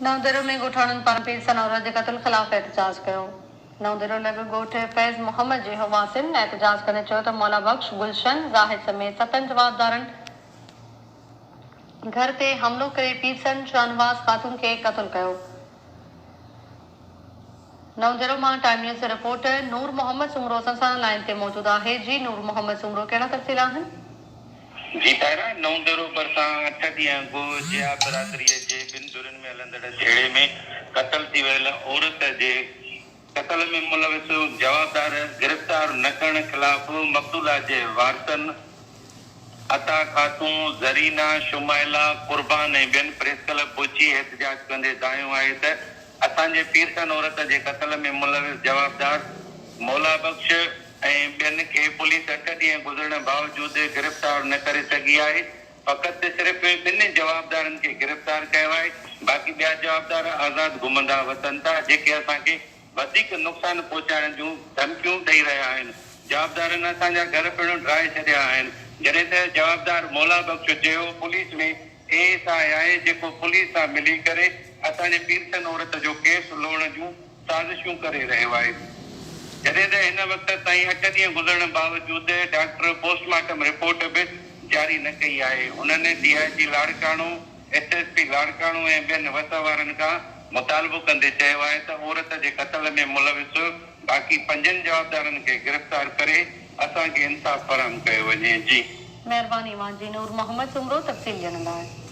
नवदेरो में ॻोठाणनि पारां पीरसन औरत जे क़त्ल ख़िलाफ़ एहतजाज कयो। नवदेरो लॻ ॻोठ फैज़ मोहम्मद जे हवासिन एहतजाज कंदे चयो त मौला बख्श, गुलशन, ज़ाहिद समेत 7 जवाबदारनि घर ते हमलो करे पीरसन शाहनवाज़ ख़ातून खे क़त्ल कयो। नवदेरो मां टाइम न्यूज़ जो रिपोर्टर नूर मोहम्मद सुमरो असां सां लाइन ते मौजूद आहे। जी नूर मोहम्मद सुमरो, कहिड़ा तफ़सील आहिनि? जी तारा, नवदेरो परसां 8 ॾींहं अॻु जिया बिरादरीअ जे ॿिनि धुरनि में हलंदड़ झेड़े में क़त्ल थी वियल औरत जे क़त्ल में मुलविस जवाबदार गिरफ़्तार न करण ख़िलाफ़ मक़तूला जे वारसनि अता ख़ातून, ज़रीना, शुमाइला, कुर्बान ऐं ॿियनि प्रेस क्लब पहुची एहतजाज कंदे दायो आहे त असांजे पीरसन औरत जे क़त्ल में मुलविस जवाबदार मौला बख्श ऐं ॿियनि खे पुलिस 8 ॾींहं गुज़रण बावजूदि गिरफ़्तार न करे सघी आहे। फ़क़ति सिर्फ़ 2 जवाबदारनि खे गिरफ़्तार कयो आहे। बाक़ी ॿिया जवाबदार आज़ाद घुमंदा वतन था, जेके असांखे वधीक नुक़सान पहुचाइण जूं धमकियूं ॾेई रहिया आहिनि। जवाबदारनि असांजा घर पिणु ड्राए छॾिया आहिनि। जॾहिं त जवाबदार मौला बख्श चयो पुलिस में ASI आहे जेको पुलिस सां मिली करे असांजे पीरसन औरत जो केस लोहण जूं साज़िशूं करे रहियो आहे। जॾहिं त हिन वक़्त ताईं 8 ॾींहं गुज़रण बावजूदि डॉक्टर पोस्टमार्टम रिपोर्ट बि जारी न कई आहे। उन्हनि DIG लाड़काणो, SSP लाड़काणो ऐं ॿियनि वस वारनि खां मुतालबो कंदे चयो आहे त औरत जे क़त्ल में मुलविस बाक़ी 5 जवाबदारनि खे गिरफ़्तार करे असांखे इंसाफ़ फराहम कयो वञे। जी महिरबानी जी नूर मोहम्मद सुमरो तफ़सील ॼाणण लाइ।